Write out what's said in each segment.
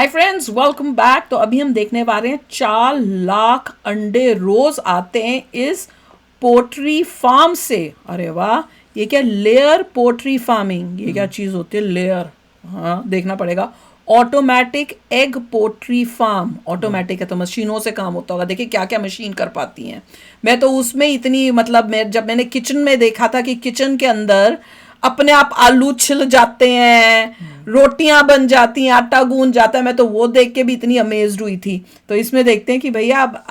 Hi friends, welcome back. तो अभी हम देखने वाले हैं 4 लाख अंडे रोज आते हैं इस पोल्ट्री फार्म से। अरे वाह, ये क्या लेयर पोल्ट्री फार्मिंग, ये क्या चीज़ होती है लेयर? हाँ, देखना पड़ेगा। Automatic egg poultry farm, automatic है तो मशीनों से काम होता होगा। देखिए क्या क्या मशीन कर पाती हैं। मैं तो उसमें इतनी मतलब मैं जब मैंने किचन में देखा था कि किचन के अंदर अपने आप आलू छिल जाते हैं, रोटियां बन जाती हैं, आटा गूंद जाता है। मैं तो वो देख के भी इतनी अमेज्ड हुई थी। तो इसमें देखते हैं कि भैया अब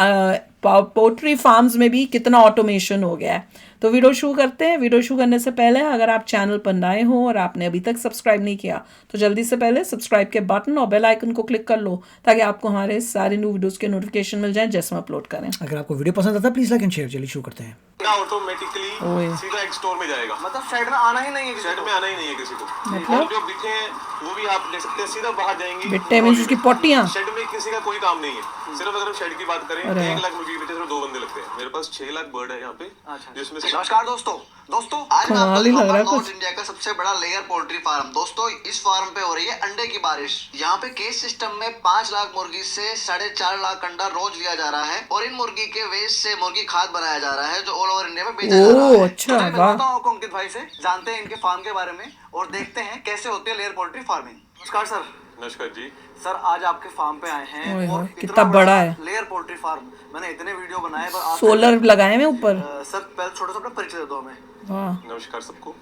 पोल्ट्री फार्म्स में भी कितना ऑटोमेशन हो गया है। तो वीडियो शुरू करते हैं। वीडियो शुरू करने से पहले अगर आप चैनल पर नए हो और आपने अभी तक सब्सक्राइब नहीं किया तो जल्दी से पहले सब्सक्राइब के बटन और बेल आइकन को क्लिक कर लो ताकि आपको हमारे सारे न्यू वीडियोस के नोटिफिकेशन मिल जाएं जैसे हम अपलोड करें। अगर आपको वीडियो पसंद आता है प्लीज लाइक एंड शेयर। चलिए शुरू करते हैं। ऑटोमेटिकली सीधा एक स्टोर में जाएगा, मतलब शेड में आना ही नहीं है, शेड में आना ही नहीं है किसी को। मतलब? और जो बिट्टे हैं वो भी आप ले सकते हैं, सीधा बाहर जाएंगी। बिट्टे मींस उसकी पोटियां? शेड में किसी का कोई काम नहीं है। सिर्फ अगर हम शेड की बात करें, अरे 1 लाख मुर्गी के पीछे सिर्फ 2 बंदे लगते हैं। मेरे पास 6 लाख बर्ड है यहाँ पे, जिसमें से नमस्कार दोस्तों आज मैं कमाल आपको ही लग रहा है दिखाऊंगा नॉर्थ कुछ। इंडिया का सबसे बड़ा लेयर पोल्ट्री फार्म। दोस्तों इस फार्म पे हो रही है अंडे की बारिश। यहाँ पे केज सिस्टम में 5 लाख मुर्गी से 4.5 लाख अंडा रोज लिया जा रहा है और इन मुर्गी के वेस्ट से मुर्गी खाद बनाया जा रहा है जो ऑल ओवर इंडिया में बेचा जा रहा है। अच्छा, तो मैं वाह। मिलता हूं आपको अंकित भाई से, जानते हैं इनके फार्म के बारे में और देखते हैं कैसे होती है लेयर पोल्ट्री फार्मिंग। नमस्कार सर। नमस्कार जी। सर आज आपके फार्म पे आए हैं ओए और होए, इतना कितना बड़ा है। Layer poultry farm. मैंने इतने वीडियो बनाए पर आज सोलर लगाए हैं ऊपर। सर पहले छोटा सा अपना परिचय दे दो हमें। वाह, नमस्कार सबको,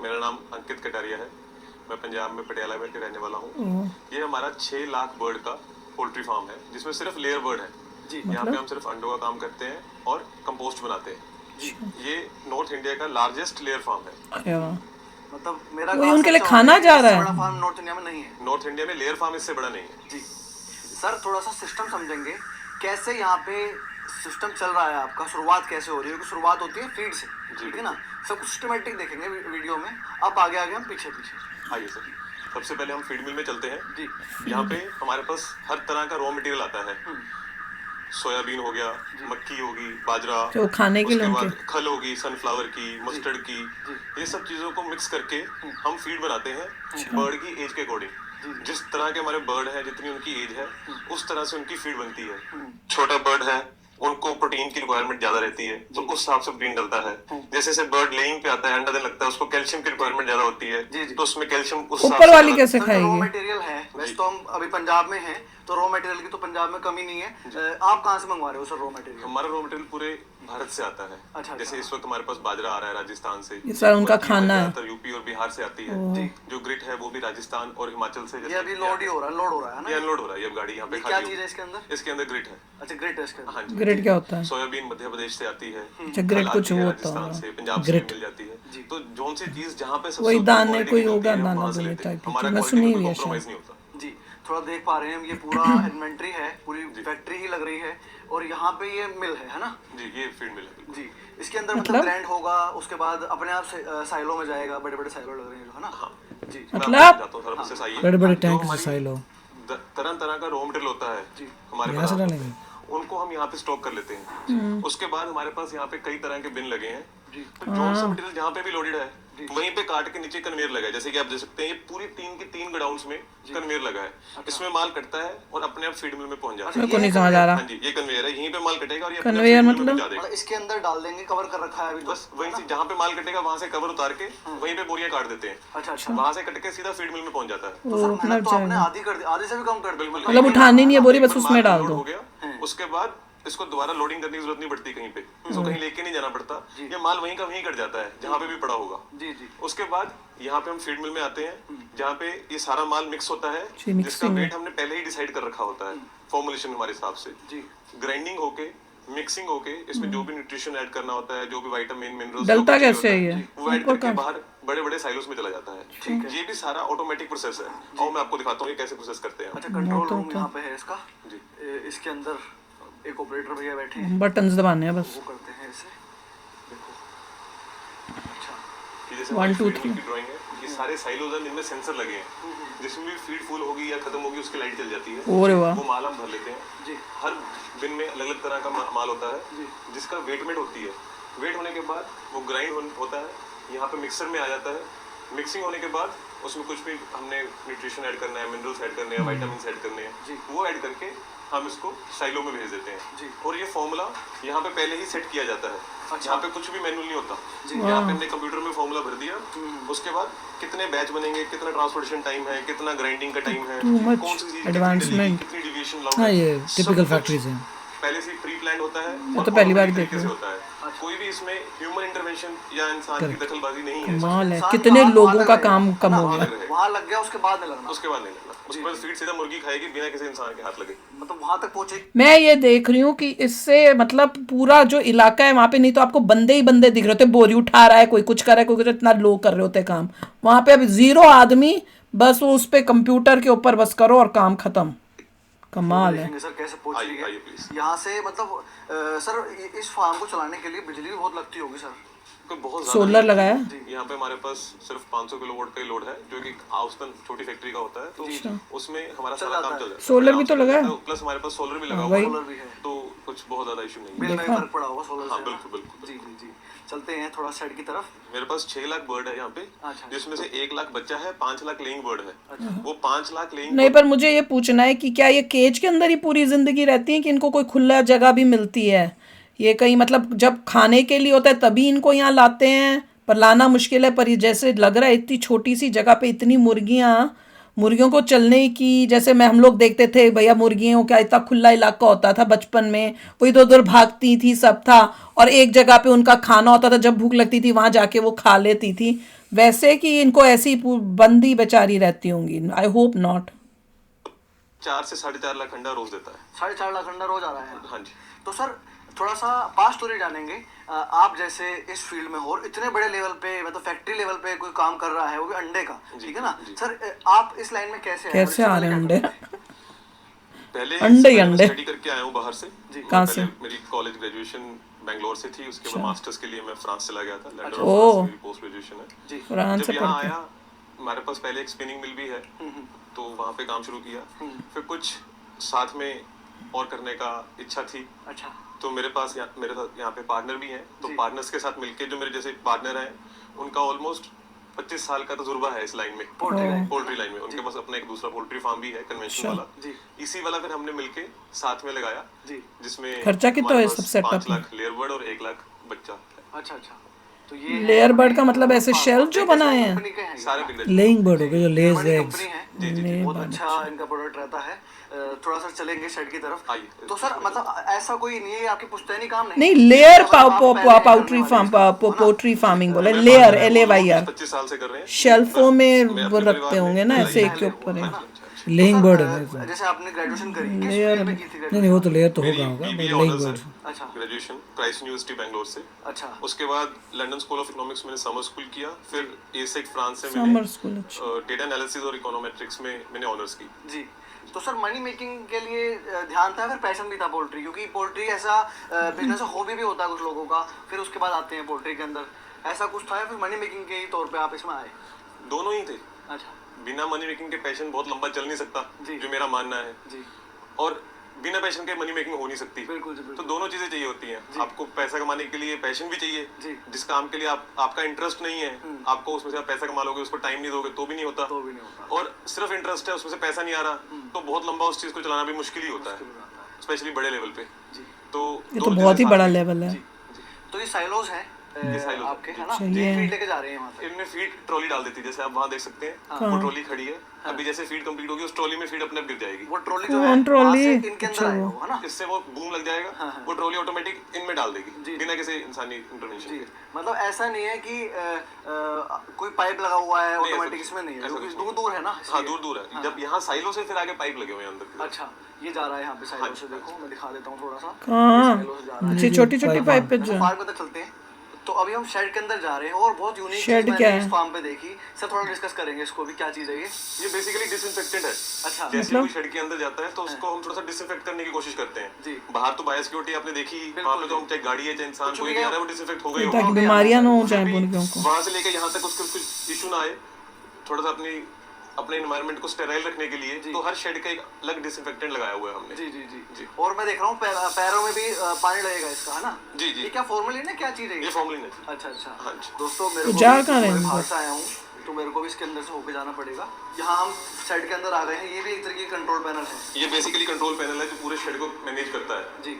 मेरा नाम अंकित कटारिया है। मैं पंजाब में पटियाला में के रहने वाला हूँ। ये हमारा 6 लाख बर्ड का पोल्ट्री फार्म है जिसमें सिर्फ लेयर बर्ड है जी। यहाँ पे हम सिर्फ अंडों का काम करते हैं और कंपोस्ट बनाते हैं जी। ये नॉर्थ इंडिया का लार्जेस्ट लेयर फार्म है। अरे वाह, मतलब मेरा वही उनके लिए खाना जा रहा है। बड़ा फार्म नॉर्थ इंडिया में नहीं है। नॉर्थ इंडिया में लेयर फार्म इससे बड़ा नहीं है जी। सर थोड़ा सा सिस्टम समझेंगे कैसे यहाँ पे सिस्टम चल रहा है आपका, शुरुआत कैसे हो रही है? क्योंकि शुरुआत होती है फीड से, ठीक है ना? सब कुछ सिस्टमेटिक देखेंगे वीडियो में। अब आगे आगे हम पीछे पीछे आइए सर। सबसे पहले हम फीड मिल में चलते हैं जी। यहाँ पे हमारे पास हर तरह का रॉ मटेरियल आता है। सोयाबीन हो गया, मक्की होगी, बाजरा, जो खाने के लिए उसके बाद उनके। खल होगी, सनफ्लावर की, मस्टर्ड की, ये सब चीजों को मिक्स करके हम फीड बनाते हैं बर्ड की एज के अकॉर्डिंग। जिस तरह के हमारे बर्ड है, जितनी उनकी एज है उस तरह से उनकी फीड बनती है। छोटा बर्ड है उनको प्रोटीन की रिक्वायरमेंट ज्यादा रहती है तो उस हिसाब से प्रोटीन डलता है। जैसे जैसे बर्ड लेइंग पे आता है, अंडा देने लगता है, उसको कैल्शियम की रिक्वायरमेंट ज्यादा होती है तो उसमें कैल्शियम उस हिसाब ऊपर से वाली ज्यादा- कैसे रॉ खाएगी? मटेरियल है। वैसे तो हम अभी पंजाब में हैं तो रॉ मटेरियल की तो पंजाब में कमी नहीं है। आप कहाँ से मंगवा रहे हो सर रॉ मटेरियल? हमारा रॉ मटेरियल पूरे भारत से आता है। अच्छा। जैसे इस वक्त हमारे पास बाजरा आ रहा है राजस्थान से, ये सारा उनका मक्की खाना है। ज्यादातर यूपी और बिहार से आती है। जो ग्रिट है वो भी राजस्थान और हिमाचल से। ये अभी लोड ही हो रहा है, लोड हो रहा है ना? ये अनलोड हो रहा है, ये गाड़ी यहाँ पे क्या खाली चीज है इसके अंदर? इसके अंदर ग्रिट है। अच्छा ग्रेट है इसके अंदर। हाँ जी। ग्रेड क्या होता है? सोयाबीन मध्य प्रदेश से आती है। अच्छा, ग्रेड खल कुछ आती है वो होता राजस्थान होगा। से, पंजाब से ग्रेड। मिल जाती है। तो जोन सी चीज जहाँ पे सबसे वही ऊपर दाने quality कोई की होगा, मिलती है, दाना वहाँ से दाने लेते हैं। टाइप की। हमारा मैं quality सुनी में हुई है compromise शायद। नहीं होता। जी थोड़ा देख पा रहे हैं हम, ये पूरा इन्वेंट्री है, पूरी फैक्ट्री ही लग रही है और यहाँ पे ये मिल है ना? जी, ये फील्ड मिल है। जी। इसके अंदर मतलब मतलब? ग्राइंड होगा, उसके बाद अपने आप से साइलो में जाएगा। बड़े बड़े साइलो लग रहे हैं जो, है ना? हाँ जी। मैं मतलब? आपको बताता हूँ सारा प्रोसेस। आइए। बड़े बड़े जो टैंक से हमारी साइलो तरह तरह का रॉ मटेरियल होता है जी। हमारे यहाँ से पास, डालेंगे। उनको हम यहाँ पे स्टॉक कर लेते हैं। उसके बाद हमारे पास यहाँ पे कई तरह के बिन लगे हैं। तो जो सा मटेरियल जहाँ पे भी लोडेड है वहीं पे काट के नीचे कन्वेयर लगा है। जैसे कि आप देख सकते हैं, ये पूरी 3 गोडाउन्स में कन्वेयर लगा है। इसमें माल कटता है और अपने आप फीड मिल में पहुंच जाता है। मेरे को नहीं समझ आ रहा। हाँ जी, ये कन्वेयर है, यहीं पे माल कटेगा और ये अपने आप कन्वेयर feed mill में मतलब? पहुंचा देगा। मतलब इसके अंदर डाल देंगे, कवर कर रखा है अभी तो। बस वहीं से जहाँ पे माल कटेगा वहां से कवर उतार के वहीं पे बोरियां काट देते हैं। अच्छा अच्छा। वहां से कट के सीधा फीड मिल में पहुंच जाता है। तो सर ओ, मेहनत तो आपने जाएगा। आधी कर दी, आधे से भी कम कर दी। मतलब उठानी नहीं है बोरी, बस एक बार उसमें माल डाल लोड दो। हो गया, उसके बाद इसको दोबारा लोडिंग करने की जरूरत नहीं पड़ती कहीं पे, इसको कहीं लेके नहीं जाना पड़ता। ये माल वहीं का वहीं कट जाता है जहाँ पे भी पड़ा होगा। जी जी। उसके बाद यहाँ पे हम फीड मिल में आते हैं जहाँ पे ये सारा माल मिक्स होता है, जी, जिसका mixing है। वेट हमने पहले ही डिसाइड कर रखा होता है फॉर्मुलेशन हमारे हिसाब से। जी। ग्राइंडिंग होके, मिक्सिंग होके, इसमें जो भी न्यूट्रिशन ऐड करना होता है, जो भी विटामिन मिनरल्स डलता कैसे है ये? वो ऐड ऊपर करके का? बाहर बड़े बड़े साइलोस में चला जाता है। ये भी सारा ऑटोमेटिक प्रोसेस है और मैं आपको दिखाता हूँ ये कैसे प्रोसेस करते हैं। अच्छा कंट्रोल रूम तो- यहाँ पे है इसका जी। इसके अंदर एक ऑपरेटर भैया बैठे हैं, बटन्स दबाने हैं बस। वो करते हैं इसे। देखो अच्छा। कि जैसे 1 2 3 ड्राइंग है, ये सारे साइलोज हैं जिनमें सेंसर लगे हैं। जिसमें भी फीड फुल होगी या खत्म होगी उसकी लाइट जल जाती है। ओरे वाह। वो माल हम भर लेते हैं जी। हर बिन में अलग अलग तरह का माल होता है जिसका वेटमेंट होती है। वेट होने के बाद वो ग्राइंड होता है, यहाँ पे मिक्सर में आ जाता है। मिक्सिंग होने के बाद उसमें कुछ भी हमने न्यूट्रिशन ऐड करना है, मिनरल्स ऐड करने हैं, विटामिन ऐड करने हैं, वो ऐड करके हम इसको साइलो में भेज देते हैं। और ये फॉर्मूला यहाँ पे पहले ही सेट किया जाता है। यहाँ पे कुछ भी मैनुअल नहीं होता। यहाँ पे हमने कंप्यूटर में फॉर्मूला भर दिया, उसके बाद कितने बैच बनेंगे, कितना ट्रांसपोर्टेशन टाइम है, कितना ग्राइंडिंग का टाइम है, कौन सी चीज advancement. कितनी डेविएशन हाँ, लाओगे, ये typical सब कुछ factories हैं। पहले से प्री प्लान होता है। मैं और तो पहली बार automatic देख तरीके रही से होता है। कोई भी इसमें ह्यूमन इंटरवेंशन या इंसान की दखलबाजी नहीं है। कमाल है, इंसान कितने वहाँ लोगों लग का रहेगा, काम कम है हो ना? गया। वहाँ लग गया, उसके बाद नहीं लगना। उसके बाद नहीं लगना, उसके बाद फीड सीधा मुर्गी खाएगी बिना किसी इंसान के हाथ लगे। मतलब वहाँ तक पहुँचे। मैं ये देख रही हूँ कि इससे मतलब पूरा जो इलाका है वहां पे, नहीं तो आपको बंदे ही बंदे दिख रहे होते, बोरी उठा रहा है कोई, कुछ कर रहा है कोई, कुछ, इतना लो कर रहे होते काम। वहां पे अब 0 आदमी, बस वो उस पे कंप्यूटर के ऊपर बस करो और काम खत्म। कमाल है। देखेंगे सर कैसे पहुँच रही आइए, है आइए, please। यहाँ से। मतलब सर इस फार्म को चलाने के लिए बिजली भी बहुत लगती होगी सर। कोई बहुत सोलर लगाया। यहाँ पे हमारे पास सिर्फ 500 किलोवाट का ही लोड है, जो कि औसतन छोटी फैक्ट्री का होता है, तो उसमें हमारा सारा काम चल जाता है। सोलर भी तो लगा है। प्लस हमारे पास सोलर भी लगा हुआ वही। है, सोलर भी है, तो कुछ बहुत ज्यादा इशू नहीं है। बिल में भी फर्क पड़ा होगा सोलर हाँ, से। बिल्कुल, बिल्कुल। जी जी जी। चलते हैं थोड़ा साइड की तरफ। मेरे पास 6 लाख बर्ड है यहाँ पे, अच्छा। जिसमें से 1 लाख बच्चा है, 5 लाख लेइंग बर्ड है। वो 5 लाख लेइंग नहीं, पर मुझे ये पूछना है कि क्या ये केज के अंदर ही पूरी जिंदगी रहती है कि इनको कोई खुला जगह भी मिलती है? ये कहीं मतलब जब खाने के लिए होता है तभी इनको यहाँ लाते हैं, पर लाना मुश्किल है। पर ये जैसे लग रहा है इतनी छोटी सी जगह पे इतनी मुर्गियों को चलने की, जैसे हम लोग देखते थे भैया मुर्गियों का इतना खुला इलाका होता था बचपन में, वो इधर उधर भागती थी, सब था, और एक जगह पे उनका खाना होता था, जब भूख लगती थी वहां जाके वो खा लेती थी। वैसे कि इनको ऐसी बंदी बेचारी रहती होंगी? I hope not. 4 से 4.5 लाख अंडा रोज देता है। 4.5 लाख अंडा रोज आ रहा है। हाँ जी। तो सर थोड़ा सा पास स्टोरी जानेंगे। आप जैसे इस फील्ड में हो और इतने बड़े लेवल पे, मतलब फैक्ट्री लेवल पे कोई काम कर रहा है, वो भी अंडे का, ठीक है ना सर? आप इस लाइन में कैसे आ रहे हैं अंडे? पहले अंडे ही अंडे। स्टडी करके आया हूँ बाहर से। कहाँ से? मेरी कॉलेज ग्रेजुएशन बैंगलोर से थी, उसके बाद मास्टर्स के लिए मैं फ्रांस चला गया था। लंदन ओह। में मेरी पोस्ट ग्रेजुएशन है जी। फ्रांस से जब यहाँ पढ़ के। आया, हमारे पास पहले एक स्पिनिंग मिल भी है, तो वहाँ पे काम शुरू किया। फिर कुछ साथ में और करने का इच्छा थी। अच्छा। तो मेरे पास मेरे साथ यहाँ पे पार्टनर भी हैं, तो पार्टनर्स के साथ मिलके जो मेरे जैसे पार्टनर हैं, उनका ऑलमोस्ट 25 साल का तजुर्बा है इस लाइन में, पोल्ट्री लाइन में। उनके पास अपना एक दूसरा पोल्ट्री फार्म भी है, कन्वेंशनल वाला जी। इसी वाला फिर हमने मिलके साथ में लगाया जी, जिसमें खर्चा कितना है सब सेटअप 5 में? लाख लेयर बर्ड और 1 लाख बच्चा। अच्छा अच्छा। तो ये लेयर बर्ड का मतलब ऐसे शेल्फ जो बनाए हैं? कंपनी के हैं ये? सारे बिगड़े लेइंग बर्ड हो गए जो लेज बड़ी एग्स। कंपनी है जी जी जी। बहुत अच्छा इनका प्रोडक्ट रहता है। थोड़ा सा चलेंगे साइड की तरफ। आइए। तो सर मतलब ऐसा कोई नहीं है आपकी पुश्तैनी काम नहीं, layer poultry farm, poultry farming बोले, लेयर LAYR 25 साल से कर रहे हैं। शेल्फों में मैं वो अपने रखते परिवार होंगे में ना, ऐसे एक पहले के ऊपर है। लेइंग बर्ड है। जैसे आपने ग्रेजुएशन करी किस फील्ड में की थी? नहीं वो तो लेयर तो मेरी होगा BBA लेइंग ऑनर्स बर्ड। है। अच्छा ग्रेजुएशन क्राइस्ट यूनिवर्सिटी बैंगलोर से। अच्छा। उसके बाद लंदन स्कूल ऑफ इकोनॉमिक्स मैंने समर स्कूल किया, फिर एसेक फ्रांस से समर मैंने स्कूल। अच्छा। डेटा एनालिसिस और इकोनोमेट्रिक्स में मैंने ऑनर्स की जी। तो सर मनी मेकिंग के लिए ध्यान था, फिर पैशन भी था पोल्ट्री? क्योंकि पोल्ट्री ऐसा बिजनेस हॉबी भी होता है कुछ लोगों का, फिर उसके बाद आते हैं पोल्ट्री के अंदर, ऐसा कुछ था या फिर मनी मेकिंग के ही तौर पे आप इसमें आए? दोनों ही थे। अच्छा। बिना मनी मेकिंग के पैशन बहुत लंबा चल नहीं सकता, जो मेरा मानना है जी। और बिना पैशन के मनी मेकिंग हो नहीं सकती। बिल्कुल जी, तो दोनों चीजें चाहिए होती हैं। आपको पैसा कमाने के लिए पैशन भी चाहिए जी। जिस काम के लिए आपका इंटरेस्ट नहीं है, आपको उसमें से आप पैसा कमा लोगे, उसको टाइम नहीं दोगे तो भी नहीं होता। तो भी नहीं होता। और सिर्फ इंटरेस्ट है, उसमें से पैसा नहीं आ रहा, तो बहुत लंबा उस चीज को चलाना भी मुश्किल ही होता है, स्पेशली बड़े लेवल पे। तो ये तो बहुत ही बड़ा लेवल है। तो ये साइलोज है silos आपके, है ना? चाहिए। फीड लेके जा रहे हैं वहाँ से। इनमें फीड ट्रॉली डाल देती है, जैसे आप वहाँ देख सकते हैं वो ट्रॉली खड़ी है। अभी जैसे फीड कंप्लीट होगी, उस ट्रॉली में फीड अपने आप गिर जाएगी। वो ट्रॉली जो है कौन ट्रॉली? वहाँ से इनके अंदर आएगा वो, है ना? इससे वो बूम लग जाएगा, वो ट्रॉली ऑटोमेटिक इनमें डाल देगी बिना किसी इंसानी इंटरवेंशन के। मतलब ऐसा नहीं है कि कोई पाइप लगा हुआ है ऑटोमेटिक, इसमें नहीं है, ऐसा क्योंकि कुछ दूर दूर है ना। हाँ, दूर दूर है। जब यहाँ साइलो से फिर आगे पाइप लगे हुए हैं अंदर। अच्छा, ये जा रहा है यहाँ पे साइलो से, देखो मैं दिखा देता हूँ थोड़ा सा। हाँ, साइलो से जा रहा है। अच्छी छोटी छोटी पाइप पे जो फार्म में तो चलते हैं। तो अभी हम शेड के अंदर जा रहे हैं और बहुत यूनिक शेड चीज क्या मैंने है? इस फार्म पे देखी। सर थोड़ा डिस्कस करेंगे इसको भी, क्या चीज है ये बेसिकली डिसइंफेक्टेंट है। अच्छा। जैसे कोई शेड के अंदर जाता है तो उसको हम थोड़ा सा डिसइंफेक्ट करने की कोशिश करते हैं जी। बाहर तो बायोसिक्योरिटी आपने देखी, वहाँ पे तो हम चाहे गाड़ी है चाहे इंसान कोई भी आ रहा है वो डिसइंफेक्ट हो गई ताकि होगी। बीमारियां ना हो जाए मुर्गियों को। वहाँ से लेकर यहाँ तक उसके कुछ इशू ना आए, थोड़ा सा अपने एनवायरनमेंट को स्टेराइल रखने के लिए तो हर शेड का एक अलग डिसइंफेक्टेंट लगाया हुआ है हमने। जी जी जी जी। और मैं देख रहा हूँ पैरों में भी पानी लगेगा इसका, है ना? जी जी। ये क्या फॉर्मूलिन है, क्या चीज है ये फॉर्मलिन है। अच्छा अच्छा। हाँ जी। दोस्तों मेरे तो को जा कहाँ रहे हैं? बाहर से आया हूँ, तो मेरे को भी इसके अंदर से होके जाना पड़ेगा। यहाँ हम शेड के अंदर आ गए हैं, ये भी एक तरीके का कंट्रोल पैनल है। ये बेसिकली कंट्रोल पैनल है जो पूरे शेड को मैनेज करता है जी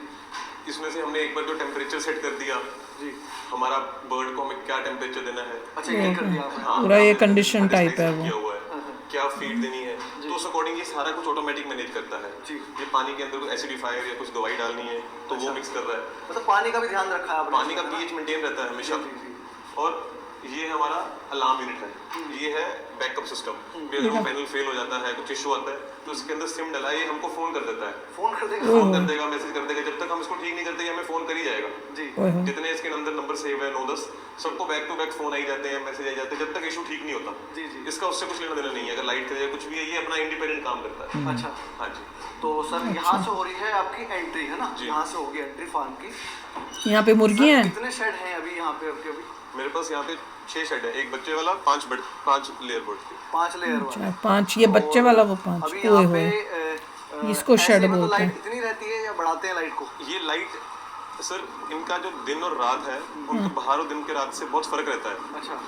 इसमें से हमने एक बार जो टेम्परेचर सेट कर दिया जी। हमारा बर्ड को हमें क्या टेम्परेचर देना है अच्छा ये कर दिया आपने। हाँ, पूरा ये हमने कंडीशन हर टाइप है स्पेसिफिक वो। किया हुआ है क्या फीड देनी है तो उस अकॉर्डिंग ये सारा कुछ ऑटोमेटिक मैनेज करता है जी। ये पानी के अंदर कोई एसिडिफायर या कुछ दवाई डालनी है तो वो मिक्स कर रहा है मतलब पानी का भी ध्यान रखा है आपने। पानी का पीएच मेंटेन रहता है हमेशा जी, जी। और ये हमारा अलार्म यूनिट है ये है बैकअप सिस्टम भी अगर वो पैनल फेल हो जाता है कुछ इशू आता है तो इसके अंदर सिम डला है ये हमको फोन कर देता है फोन कर देगा। फोन कर देगा मैसेज कर देगा जब तक हम इसको ठीक नहीं करते ये हमें फोन कर ही जाएगा जी ओए होए। जितने इसके अंदर नंबर सेव है 9-10 सबको बैक टू बैक फोन आ ही जाते हैं मैसेज आ जाते हैं जब तक इशू ठीक नहीं होता जी जी। इसका उससे कुछ लेना देना नहीं है अगर लाइट करे कुछ भी है ये अपना इंडिपेंडेंट काम करता है अच्छा हाँ जी तो सर यहाँ से हो रही है आपकी एंट्री है ना, जी। यहाँ से होगी एंट्री फार्म की। यहाँ पे मुर्गी सर, हैं। कितने शेड हैं अभी यहाँ पे आपके? अभी मेरे पास यहाँ पे 6 शेड है एक बच्चे वाला 5 लेयर बोर्ड के 5 लेयर वाला। अच्छा, 5 ये बच्चे वाला वो 5 अभी ओए यहाँ होए। पे इसको ऐसे शेड में तो बोलते हैं। लाइट इतनी रहती है या बढ़ाते हैं लाइट को? ये लाइट सर इनका जो दिन और रात है उनके बाहर और दिन के रात से बहुत फर्क रहता है अच्छा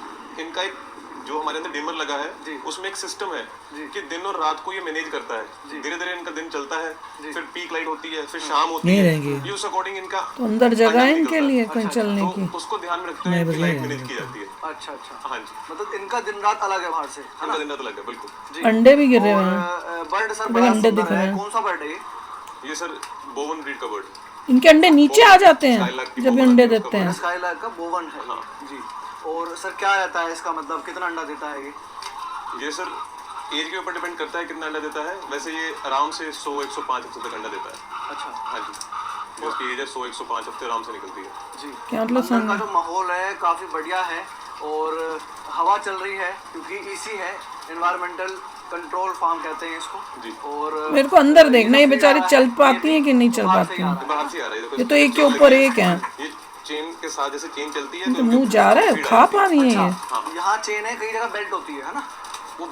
इनका एक जो हमारे अंदर डिमर लगा जी। है उसमें एक सिस्टम है जी। कि दिन और रात को ये मैनेज करता जी। है धीरे धीरे इनका दिन चलता है जी। फिर पीक लाइट होती है फिर शाम होती नहीं है रहेंगे। ये उस अकॉर्डिंग इनका तो अंदर जगह है टाइम इनके निकलता लिए है। कहीं चलने की। तो उसको ध्यान में रखते हुए नहीं, इनकी बस लाइट ये मैनेज है। की जाती है अच्छा अच्छा। हाँ जी मतलब इनका दिन रात अलग है बाहर से, है इनका ना? दिन रात अलग है बिल्कुल जी। अंडे भी गिरे हुए हैं। बर्ड सर देखो, बड़ा अंडे सुंदर दिख रहे है। हैं। कौन सा बर्ड है ये? ये सर बोवन ब्रीड का बर्ड इनके अंडे नीचे आ जाते हैं जब ये अंडे देते हैं। स्काईलार्क का बोवन है हाँ। जी। और सर क्या रहता है इसका, मतलब कितना अंडा देता है ये? ये सर एज के ऊपर डिपेंड करता है कितना अंडा देता है वैसे ये आराम से 100-105 हफ्ते तक अंडा देता है अच्छा हाँ जी जो उसकी एज है 100-105 हफ्ते आराम से निकलती है जी। क्या मतलब अंदर का समझ जो माहौल है काफी बढ़िया है और हवा चल रही है क्योंकि इसी है एनवायरमेंटल कंट्रोल फार्म कहते हैं इसको जी। और मेरे को अंदर देखना ये से बेचारी आ रहा चल है, पाती ये हैं कि नहीं चल बाहर से पाती ही आ हैं। रहा है। बाहर से आ रहा है देखो ये तो एक के ऊपर एक है। ये चेन के साथ जैसे चेन चलती है तो मुंह जा रहा है खा पा रही है ये। हाँ यहाँ चेन है, कई जगह बेल्ट होती है ना, वो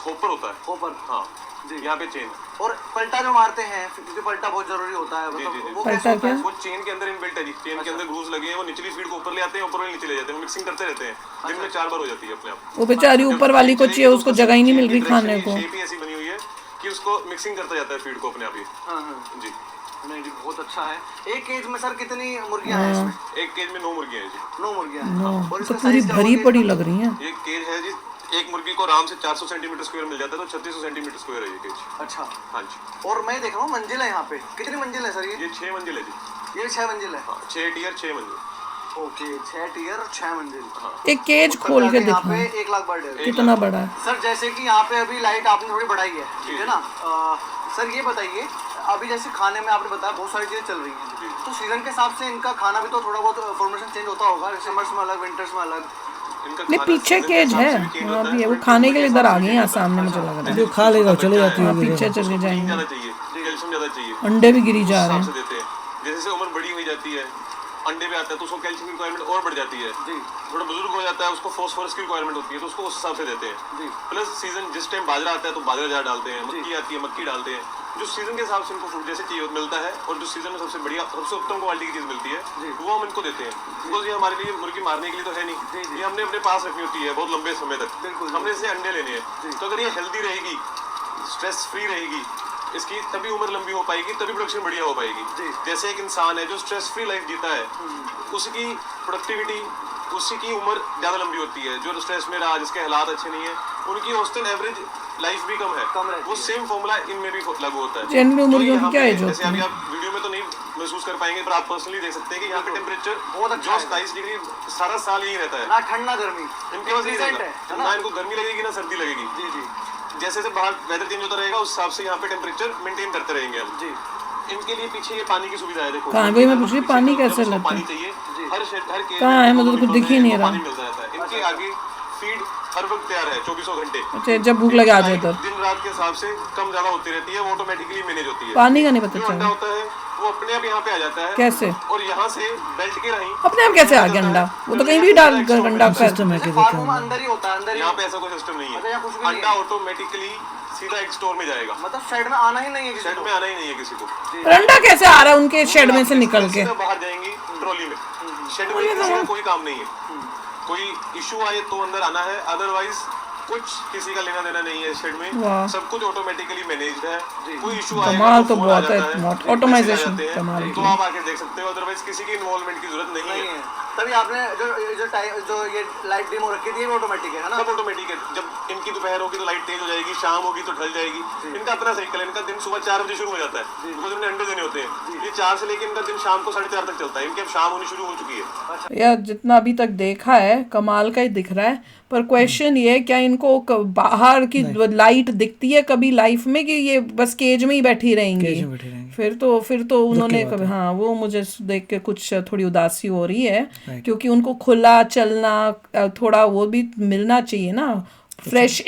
होपर होता है ऊपर हाँ जी। यहाँ पे चेन और पलटा जो मारते हैं क्योंकि पलटा बहुत जरूरी होता है, जी, मतलब जी। वो पलटा कैसे होता क्या? है? वो चेन के अंदर इनबिल्ट है जी चेन के अंदर ग्रूव्स लगे हैं वो निचली फीड को ऊपर ले आते हैं ऊपर वाले नीचे ले जाते हैं मिक्सिंग करते रहते हैं दिन में 4 बार हो जाती है अपने आप वो बेचारी ऊपर वाली को चाहिए उसको जगह ही नहीं मिल रही खाने को। शेप ही ऐसी बनी हुई है कि उसको मिक्सिंग करता जाता है फीड को अपने आप ही हाँ हाँ जी नहीं जी बहुत अच्छा है। एक केज में सर कितनी मुर्गियां हैं इसमें? एक केज में 9 मुर्गियां हैं जी 9 मुर्गियां हैं। और तो इसका पूरी size क्या भरी होगी? पड़ी लग रही हैं। ये केज है जी एक मुर्गी को आराम से 400 सेंटीमीटर स्क्वायर मिल जाता है तो 3600 सेंटीमीटर स्क्वायर है ये केज अच्छा। हाँ जी और मैं देख रहा हूँ मंजिल है यहाँ पे, कितनी मंजिल है सर ये? ये 6 मंजिल है जी ये 6 मंजिल है। हाँ 6 टियर 6 मंजिल ओके 6 टियर 6 मंजिल। एक केज ऊपर खोल के जाके यहाँ दिखा पे 1 लाख बर्ड है। कितना बड़ा है। सर जैसे कि यहाँ पे अभी लाइट आपने थोड़ी बढ़ाई है, ठीक है ना? सर ये बताइए अभी जैसे खाने में आपने बताया बहुत सारी चीजें चल रही जी। हैं तो सीजन के हिसाब से इनका खाना भी तो थोड़ा बहुत फॉर्मेशन चेंज होता होगा, समर्स में अलग विंटर्स में अलग। इनका नहीं खाना पीछे सीजन के केज हिसाब है से भी change वहाँ होता भी है है, वो और खाने के लिए के इधर आ हिसाब गई से यहाँ change सामने होता मुझे है। लग रहा है। जो खा लेगा चले जाती हाँ, है पीछे चले प्रोटीन जाएंगे। ज्यादा चाहिए कैल्शियम ज्यादा चाहिए अंडे भी गिरी जा उस रहे हिसाब हैं। से देते हैं जैसे जैसे उम्र बड़ी हुई जाती है अंडे पे आता है तो उसको कैल्शियम की रिक्वायरमेंट और बढ़ जाती है जी थोड़ा बुजुर्ग हो जाता है उसको फास्फोरस की रिक्वायरमेंट होती है तो उसको उस हिसाब से देते हैं जी प्लस सीजन जिस टाइम बाजरा आता है तो बाजरा ज्यादा डालते हैं मक्की आती है मक्की डालते हैं जो सीजन के हिसाब से इनको फूड जैसे चाहिए मिलता है और जो सीजन में सबसे बढ़िया सबसे उत्तम क्वालिटी की चीज मिलती है जी। वो हम इनको देते हैं बिकॉज ये हमारे लिए मुर्गी मारने के लिए तो है जी, नहीं जी। ये हमने अपने पास रखनी होती है बहुत लंबे समय तक बिल्कुल। हमने इससे अंडे लेने हैं जी। तो अगर ये हेल्दी रहेगी स्ट्रेस फ्री रहेगी इसकी तभी उम्र लंबी हो पाएगी तभी प्रोडक्शन बढ़िया हो पाएगी जी। जैसे एक इंसान है जो स्ट्रेस फ्री लाइफ जीता है उसकी प्रोडक्टिविटी उसी की उम्र ज्यादा लंबी होती है जो स्ट्रेस में रहा जिसके हालात अच्छे नहीं है उनकी औसतन एवरेज लाइफ भी कम कम है रहती वो है। सेम फॉर्मूला इनमें भी लागू होता है जनरली तो मुर्गियों की यहाँ क्या पे एज जैसे होती अभी है? आप वीडियो में तो नहीं महसूस कर पाएंगे पर आप पर्सनली देख सकते हैं कि यहाँ पे टेम्परेचर बहुत अच्छा जो है। 27 डिग्री सारा साल यही रहता है ना ठंड ना गर्मी, इनके पास यही Decent रहेगा है ना ना? इनको गर्मी लगेगी ना सर्दी लगेगी जी जी जैसे जैसे बाहर वेदर चेंज होता रहेगा उस हिसाब से यहाँ पे टेम्परेचर मेंटेन करते रहेंगे हम जी इनके लिए पीछे ये पानी की सुविधा है देखो कहाँ है? वही मैं पूछ रही, पानी जब कैसे उसको लेते पानी हैं? चाहिए जी। हर केज कहाँ है? में मुझे तो कुछ दिख ही नहीं इनको रहा। पानी मिलता रहता है इनके आगे फीड हर वक्त तैयार है 24 घंटे अच्छा जब भूख लगे आ जाए तब दिन रात के हिसाब से कम ज्यादा होती रहती है वो ऑटोमेटिकली मैनेज होती है पानी का नहीं पता जो अंडा चला होता है वो अपने आप यहाँ पे आ जाता है कैसे और यहाँ से बेल्ट के राही अपने आप कैसे आ गया अंडा वो तो कहीं भी डाल कर अंडा कर सिस्टम है कि जैसे फार्म में देखा अंदर ही होता है, अंदर ही यहाँ पे ऐसा कोई सिस्टम नहीं अच्छा, यहाँ कुछ भी है नहीं अंडा है। ऑटोमेटिकली सीधा एक स्टोर में जाएगा मतलब शेड में आना ही नहीं है किसी शेड को। में आना ही नहीं है किसी को और अंडा कैसे आ रहा है उनके शेड में से निकल के सीधा बाहर जाएंगी ट्रॉली में शेड में किसी का कोई काम नहीं है कोई इशू आए तो अंदर आना है अदरवाइज कुछ किसी का लेना देना नहीं है शेड में, वाह। सब कुछ ऑटोमेटिकली मैनेज्ड है। कोई इशू कमाल तो बहुत है, ऑटोमाइजेशन कमाल तो की। आप आके देख सकते हो, अदरवाइज किसी की इन्वॉल्वमेंट की जरूरत नहीं है। तभी आपने जो ये लाइट डिम हो रखी थी, ये ऑटोमेटिक है ना? सब ऑटोमेटिक है। जब इनकी दोपहर होगी तो लाइट तेज हो जाएगी, शाम होगी तो ढल जाएगी। इनका अपना साइकिल है, इनका दिन सुबह 4 बजे शुरू हो जाता है, बिकॉज इन्हें अंडे देने होते हैं। ये 4 से लेकर इनका दिन शाम को 4:30 तक चलता है। इनकी अब शाम होनी शुरू हो चुकी है। यार जितना अभी तक देखा है कमाल का ही दिख रहा है, पर क्वेश्चन ये है क्या इनको बाहर की लाइट दिखती है कभी लाइफ में, कि ये बस केज में ही बैठी रहेंगी? केज में बैठी रहेंगी। फिर तो उन्होंने बात कभी, है। हाँ वो मुझे देख के कुछ थोड़ी उदासी हो रही है, क्योंकि उनको खुला चलना थोड़ा वो भी मिलना चाहिए ना, फ्रेश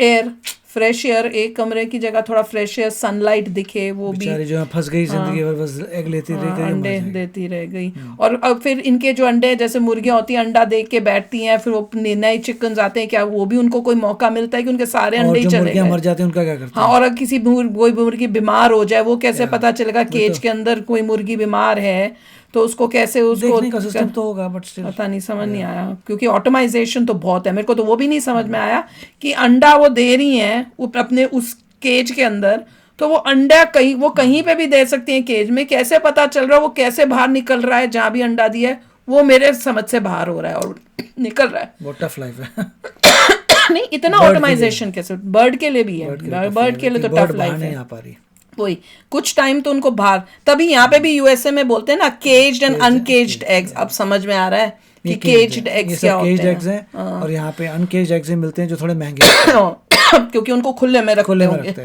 एयर एक कमरे की जगह थोड़ा फ्रेश एयर, सनलाइट दिखे, वो भी बेचारी जो है फंस गई जिंदगी भर, बस एग लेती रह गई, अंडे देती रह गई। और अब फिर इनके जो अंडे, जैसे मुर्गियां होती हैं अंडा दे के बैठती हैं, फिर वो नए चिकन आते हैं, क्या वो भी उनको कोई मौका मिलता है कि उनके सारे और अंडे ही जो चले मुर्गियां गए? मर जाती हैं उनका क्या करते हाँ, हैं? और अगर किसी कोई मुर्गी बीमार हो जाए, वो कैसे पता चलेगा केज के अंदर कोई मुर्गी बीमार है? तो उसको कैसे, उसको देखने का सिस्टम तो होगा, बट स्टिल पता नहीं, समझ नहीं आया, क्योंकि ऑटोमाइजेशन तो बहुत है। मेरे को तो वो भी नहीं समझ में आया कि अंडा वो दे रही हैं अपने उस केज के अंदर, तो वो अंडा वो कहीं पे भी दे सकती हैं केज में, कैसे पता चल रहा है वो कैसे बाहर निकल रहा है? जहाँ भी अंडा दिया है वो मेरे समझ से बाहर हो रहा है और निकल रहा है। बहुत टफ लाइफ है। नहीं, इतना ऑटोमाइजेशन कैसे? बर्ड के लिए भी है, बर्ड के लिए तो टफ लाइफ नहीं है। आ पा रही। वही कुछ टाइम तो उनको बाहर, तभी यहाँ पे भी यूएसए में बोलते हैं ना केज्ड एंड अनकेज्ड एग्स। अब समझ में आ रहा है कि केज्ड एग्स क्या होते केज्ड एग्स हैं। हैं, और यहाँ पे अनकेज्ड एग्स मिलते हैं जो थोड़े महंगे क्योंकि उनको खुले में रखते होंगे।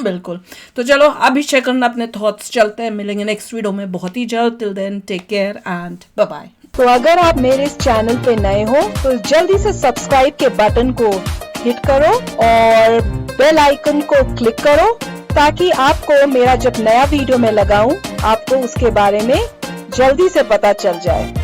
बिल्कुल। तो चलो अभी चेक करना अपने थॉट्स, चलते हैं, मिलेंगे नेक्स्ट वीडियो में बहुत ही जल्द। Till then take care and bye bye. तो अगर आप मेरे इस चैनल पे नए हो तो जल्दी से सब्सक्राइब के बटन को हिट करो और बेल आइकन को क्लिक करो, ताकि आपको मेरा जब नया वीडियो मैं लगाऊं आपको उसके बारे में जल्दी से पता चल जाए।